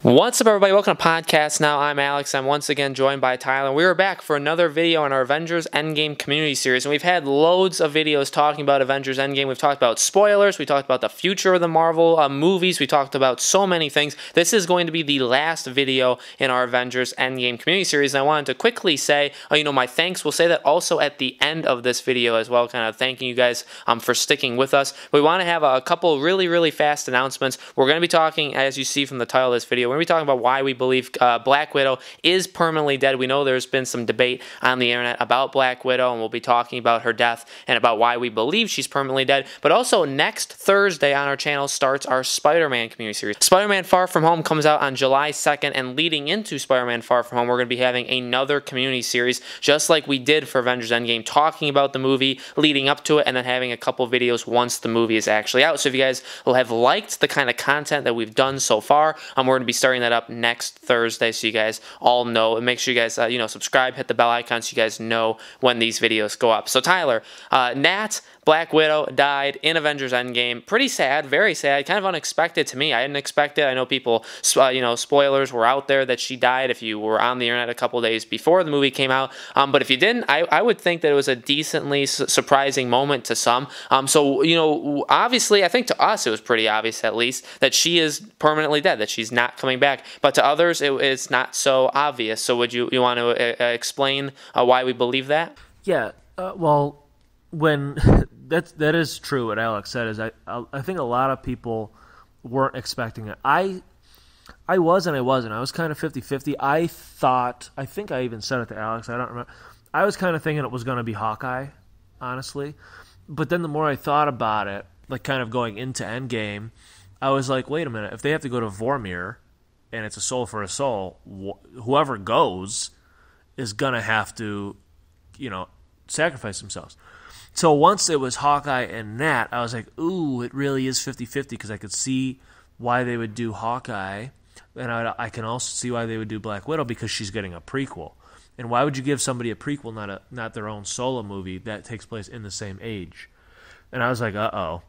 What's up, everybody? Welcome to Podcast Now. I'm Alex. I'm once again joined by Tyler. We are back for another video on our Avengers Endgame community series, and we've had loads of videos talking about Avengers Endgame. We've talked about spoilers. We talked about the future of the Marvel movies. We talked about so many things. This is going to be the last video in our Avengers Endgame community series, and I wanted to quickly say, my thanks. We'll say that also at the end of this video as well, kind of thanking you guys for sticking with us. We want to have a couple really fast announcements. We're going to be talking, as you see from the title of this video, we're going to be talking about why we believe Black Widow is permanently dead. We know there's been some debate on the internet about Black Widow, and we'll be talking about her death and about why we believe she's permanently dead. But also, next Thursday on our channel starts our Spider-Man community series. Spider-Man Far From Home comes out on July 2nd, and leading into Spider-Man Far From Home, we're going to be having another community series, just like we did for Avengers Endgame, talking about the movie, leading up to it, and then having a couple videos once the movie is actually out. So if you guys will have liked the kind of content that we've done so far, we're going to be starting that up next Thursday, so you guys all know. And make sure you guys subscribe, hit the bell icon so you guys know when these videos go up. So Tyler, Nat, Black Widow, died in Avengers Endgame. Pretty sad, very sad, kind of unexpected to me. I didn't expect it. I know people, spoilers were out there that she died if you were on the internet a couple days before the movie came out. But if you didn't, I would think that it was a decently surprising moment to some. Obviously, I think to us it was pretty obvious, at least, that she is permanently dead, that she's not coming back. But to others, it's not so obvious. So would you want to explain why we believe that? Yeah, when that is true what Alex said, is I think a lot of people weren't expecting it. I was and I wasn't. I was kind of 50-50. I think I even said it to Alex, I don't remember. I was kind of thinking it was going to be Hawkeye, honestly. But then the more I thought about it, like kind of going into Endgame, I was like, wait a minute, if they have to go to Vormir and it's a soul for a soul, whoever goes is going to have to, sacrifice themselves. So once it was Hawkeye and Nat, I was like, ooh, it really is 50-50, because I could see why they would do Hawkeye, and I can also see why they would do Black Widow, because she's getting a prequel. And why would you give somebody a prequel, not their own solo movie that takes place in the same age? And I was like, uh-oh,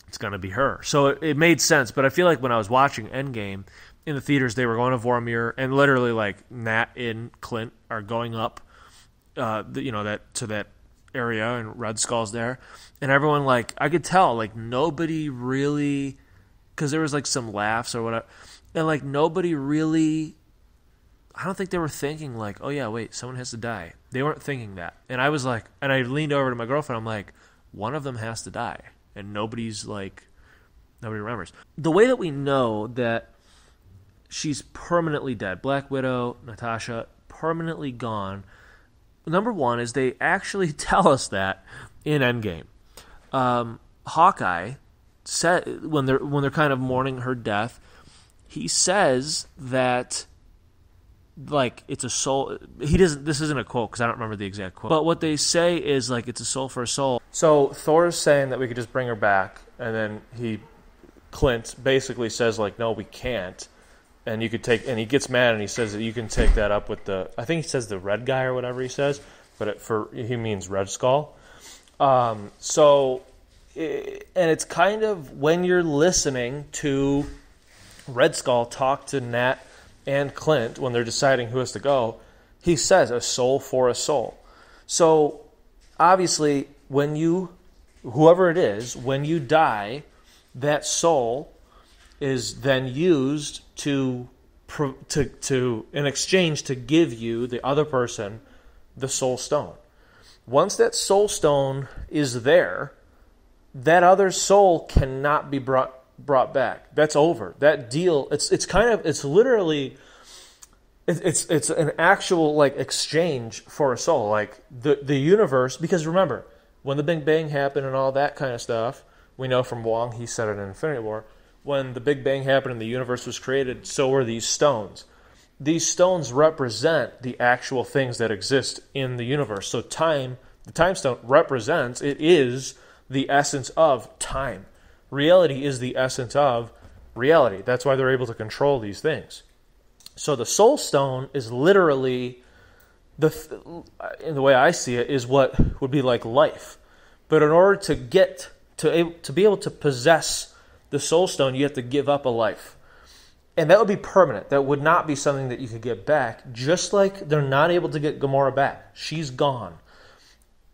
it's going to be her. So it made sense, but I feel like when I was watching Endgame in the theaters, they were going to Vormir, and literally like Nat and Clint are going up to that area, and Red Skull's there, and everyone, like, I could tell, like, nobody really, because there was like some laughs or whatever, and like nobody really, I don't think they were thinking like, oh yeah, wait, someone has to die. They weren't thinking that. And I was like, and I leaned over to my girlfriend, I'm like, one of them has to die, and nobody remembers. The way that we know that she's permanently dead, Black Widow, Natasha, permanently gone, number one is they actually tell us that in Endgame. Hawkeye said, when they're kind of mourning her death, he says that, like, it's a soul. This isn't a quote because I don't remember the exact quote. But what they say is, like, it's a soul for a soul. So Thor's saying that we could just bring her back, and then Clint basically says, like, no, we can't. And and he gets mad, and he says that you can take that up with I think he says the red guy or whatever he says, but he means Red Skull. And it's kind of, when you're listening to Red Skull talk to Nat and Clint when they're deciding who has to go, he says a soul for a soul. So obviously, whoever it is, when you die, that soul is then used to in exchange to give you, the other person, the soul stone. Once that soul stone is there, that other soul cannot be brought back. That's over. That deal, it's literally an actual, like, exchange for a soul. Like the universe, because remember, when the Big Bang happened and all that kind of stuff, we know from Wong, he said it in Infinity War, when the Big Bang happened and the universe was created, so were these stones. These stones represent the actual things that exist in the universe. So the time stone represents, it is the essence of time. Reality is the essence of reality. That's why they're able to control these things. So the soul stone is literally, in the way I see it, is what would be like life. But in order to get to be able to possess the soul stone, you have to give up a life. And that would be permanent. That would not be something that you could get back, just like they're not able to get Gamora back. She's gone.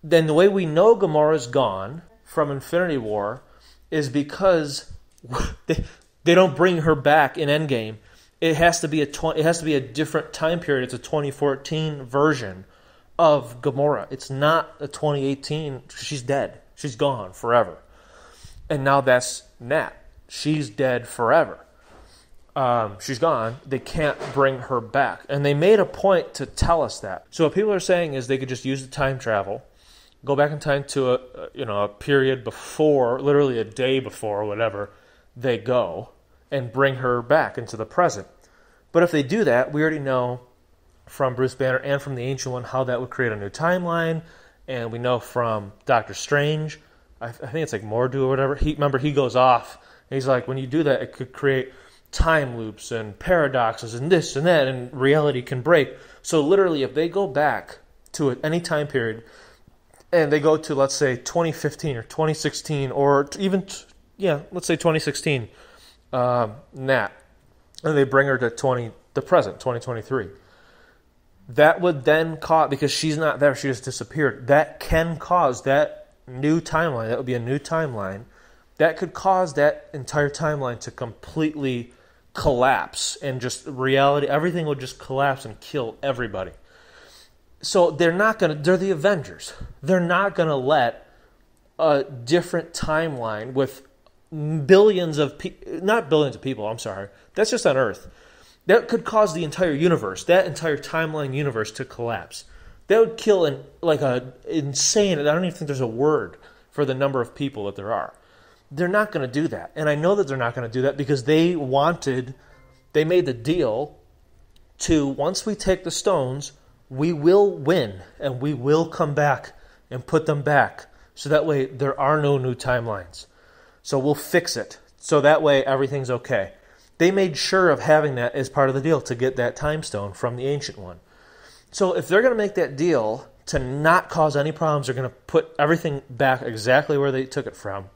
Then the way we know Gamora's gone from Infinity War is because they don't bring her back in Endgame. It has to be a different time period. It's a 2014 version of Gamora. It's not a 2018. She's dead. She's gone forever. And now that's Nat. She's dead forever. She's gone. They can't bring her back. And they made a point to tell us that. So what people are saying is they could just use the time travel, go back in time to a period before, literally a day before or whatever, they go, and bring her back into the present. But if they do that, we already know from Bruce Banner and from the Ancient One how that would create a new timeline. And we know from Doctor Strange, I think it's like Mordo or whatever. He goes off. And he's like, when you do that, it could create time loops and paradoxes and this and that, and reality can break. So literally, if they go back to any time period, and they go to, let's say, 2015 or 2016, or even, let's say 2016, Nat, and they bring her to the present, 2023. That would then cause, because she's not there, she just disappeared, that can cause that new timeline, that would be a new timeline, that could cause that entire timeline to completely collapse, and just reality, everything would just collapse and kill everybody. So they're the Avengers. They're not going to let a different timeline with billions of people, not billions of people, I'm sorry, that's just on Earth. That could cause the entire universe, that entire timeline universe to collapse. That would kill insane, I don't even think there's a word for the number of people that there are. They're not going to do that. And I know that they're not going to do that because they made the deal to, once we take the stones, we will win and we will come back and put them back. So that way there are no new timelines. So we'll fix it. So that way everything's okay. They made sure of having that as part of the deal to get that time stone from the Ancient One. So if they're going to make that deal to not cause any problems, they're going to put everything back exactly where they took it from.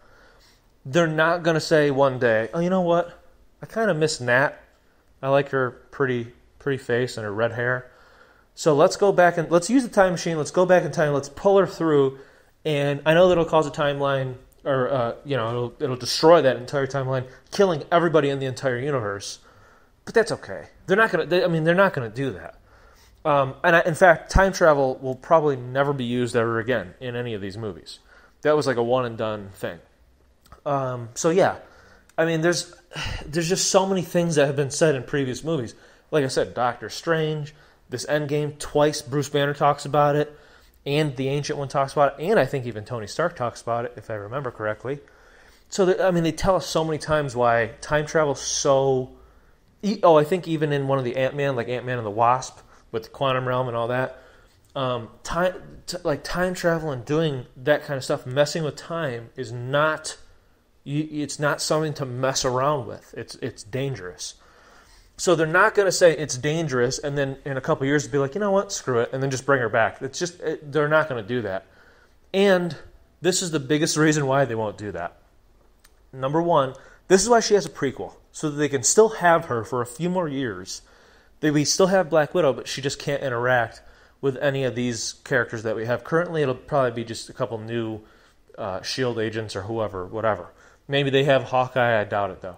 They're not going to say one day, oh, you know what? I kind of miss Nat. I like her pretty face and her red hair. So let's go back and let's use the time machine. Let's go back in time. Let's pull her through. And I know that it'll cause a timeline, or it'll destroy that entire timeline, killing everybody in the entire universe. But that's okay. They're not going to do that. In fact, time travel will probably never be used ever again in any of these movies. That was like a one and done thing. There's just so many things that have been said in previous movies. Like I said, Doctor Strange, this Endgame, twice Bruce Banner talks about it, and the Ancient One talks about it, and I think even Tony Stark talks about it, if I remember correctly. So, they tell us so many times why time travel is so... I think even in one of the Ant-Man, like Ant-Man and the Wasp, with the quantum realm and all that, time travel and doing that kind of stuff, messing with time, is not... It's not something to mess around with. It's dangerous. So they're not going to say it's dangerous and then in a couple of years be like, you know what, screw it, and then just bring her back. They're not going to do that. And this is the biggest reason why they won't do that. Number one, this is why she has a prequel, so that they can still have her for a few more years. We still have Black Widow, but she just can't interact with any of these characters that we have. Currently, it'll probably be just a couple new S.H.I.E.L.D. agents or whatever. Maybe they have Hawkeye, I doubt it, though.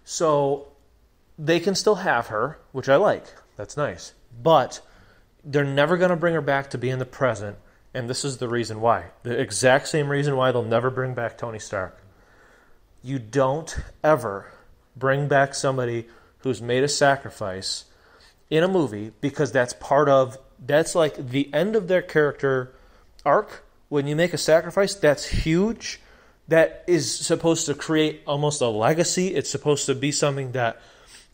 So they can still have her, which I like. That's nice. But they're never going to bring her back to be in the present, and this is the reason why. The exact same reason why they'll never bring back Tony Stark. You don't ever bring back somebody who's made a sacrifice in a movie, because that's like the end of their character arc. When you make a sacrifice, that's huge. That is supposed to create almost a legacy. It's supposed to be something that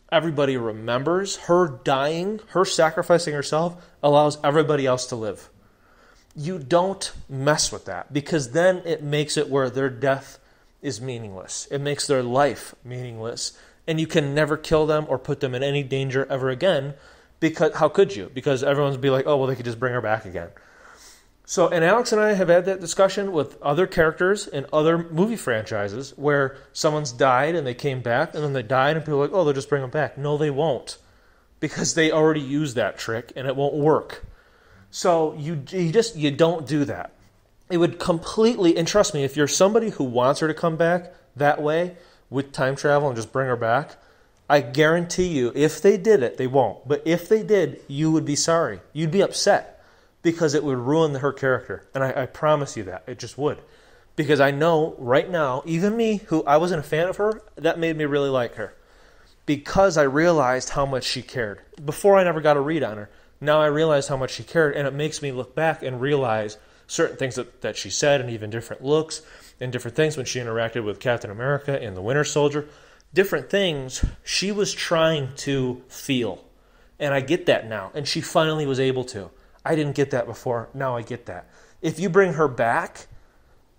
everybody remembers. Her dying, her sacrificing herself, allows everybody else to live. You don't mess with that, because then it makes it where their death is meaningless. It makes their life meaningless. And you can never kill them or put them in any danger ever again, because how could you? Because everyone's be like, oh, well, they could just bring her back again. So, and Alex and I have had that discussion with other characters in other movie franchises where someone's died and they came back, and then they died and people are like, oh, they'll just bring them back. No, they won't, because they already used that trick and it won't work. So you don't do that. It would completely, and trust me, if you're somebody who wants her to come back that way with time travel and just bring her back, I guarantee you, if they did it, they won't. But if they did, you would be sorry. You'd be upset. Because it would ruin her character. And I promise you that. It just would. Because I know right now, even me, who I wasn't a fan of her, that made me really like her. Because I realized how much she cared. Before, I never got a read on her. Now I realize how much she cared, and it makes me look back and realize certain things that she said, and even different looks, and different things when she interacted with Captain America and the Winter Soldier. Different things she was trying to feel. And I get that now. And she finally was able to. I didn't get that before. Now I get that. If you bring her back,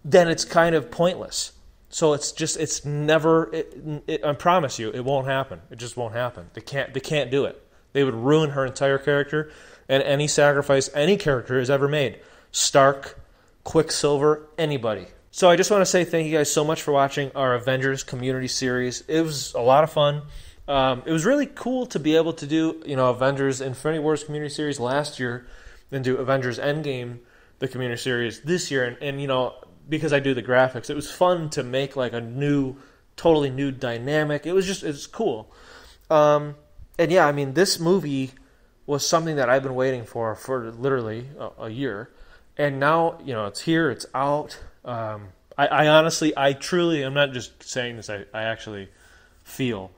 then it's kind of pointless. So it's never. I promise you, it won't happen. It just won't happen. They can't do it. They would ruin her entire character and any sacrifice any character has ever made. Stark, Quicksilver, anybody. So I just want to say thank you guys so much for watching our Avengers community series. It was a lot of fun. It was really cool to be able to do Avengers Infinity Wars community series last year. Then do Avengers Endgame, the community series this year, and because I do the graphics, it was fun to make like a totally new dynamic. It's cool, and yeah, I mean this movie was something that I've been waiting for literally a year, and now it's here, it's out. I honestly, I truly, I'm not just saying this. I actually feel,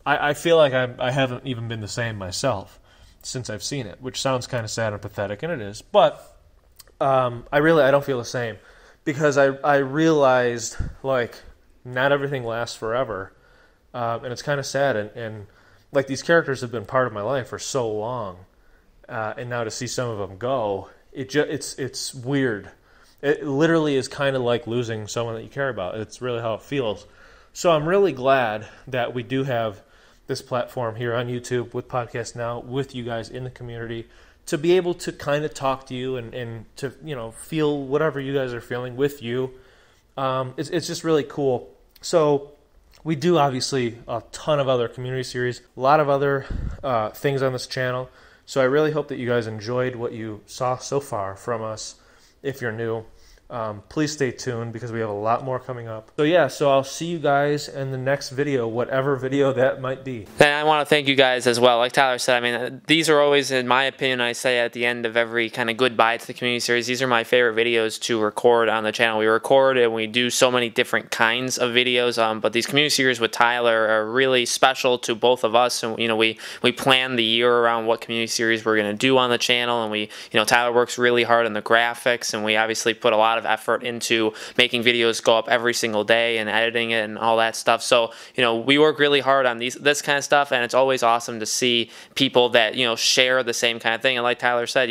I feel like I haven't even been the same myself since I've seen it, which sounds kind of sad and pathetic, and it is. But I don't feel the same because I realized like not everything lasts forever, and it's kind of sad. And like these characters have been part of my life for so long, and now to see some of them go, it's weird. It literally is kind of like losing someone that you care about. It's really how it feels. So I'm really glad that we do have this platform here on YouTube with Podcast Now, with you guys in the community, to be able to kind of talk to you and to feel whatever you guys are feeling with you. It's just really cool. So we do obviously a ton of other community series, a lot of other things on this channel. So I really hope that you guys enjoyed what you saw so far from us. If you're new, please stay tuned because we have a lot more coming up. So yeah, so I'll see you guys in the next video, whatever video that might be. And I want to thank you guys as well. Like Tyler said, I mean, these are always, in my opinion, I say at the end of every kind of goodbye to the community series, these are my favorite videos to record on the channel. We record and we do so many different kinds of videos, but these community series with Tyler are really special to both of us. And we plan the year around what community series we're going to do on the channel, and Tyler works really hard on the graphics, and we obviously put a lot of effort into making videos go up every single day and editing it and all that stuff. So we work really hard on this kind of stuff, and it's always awesome to see people that share the same kind of thing. And like Tyler said,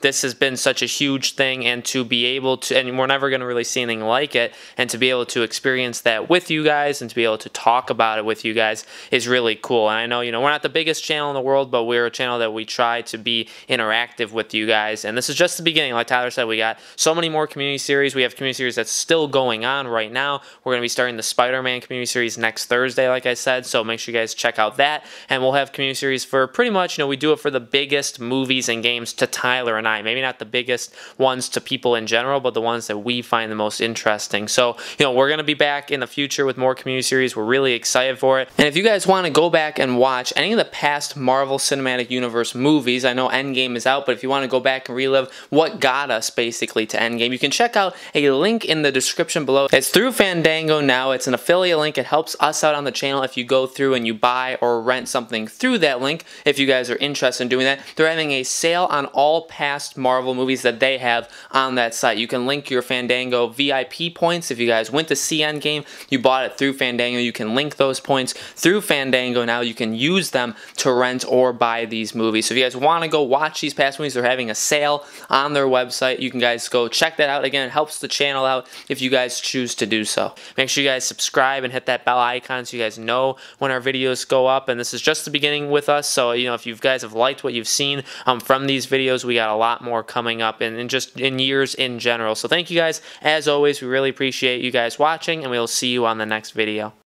this has been such a huge thing, and to be able to, and we're never going to really see anything like it, and to be able to experience that with you guys and to be able to talk about it with you guys is really cool. And I know we're not the biggest channel in the world, but we're a channel that we try to be interactive with you guys, and this is just the beginning. Like Tyler said, we got so many more community series. We have community series that's still going on right now. We're going to be starting the Spider-Man community series next Thursday, like I said, so make sure you guys check out that. And we'll have community series for pretty much, we do it for the biggest movies and games to Tyler and I. Maybe not the biggest ones to people in general, but the ones that we find the most interesting. So, we're going to be back in the future with more community series. We're really excited for it. And if you guys want to go back and watch any of the past Marvel Cinematic Universe movies, I know Endgame is out, but if you want to go back and relive what got us basically to Endgame, you can check out a link in the description below. It's through Fandango now. It's an affiliate link. It helps us out on the channel if you go through and you buy or rent something through that link. If you guys are interested in doing that, they're having a sale on all past Marvel movies that they have on that site. You can link your Fandango VIP points. If you guys went to see Endgame, you bought it through Fandango, you can link those points through Fandango now. You can use them to rent or buy these movies. So if you guys want to go watch these past movies, they're having a sale on their website. You can guys go check that out. Again, and it helps the channel out if you guys choose to do so. Make sure you guys subscribe and hit that bell icon so you guys know when our videos go up. And this is just the beginning with us, so if you guys have liked what you've seen from these videos, we got a lot more coming up and just in years in general. So thank you guys. As always, we really appreciate you guys watching, and we'll see you on the next video.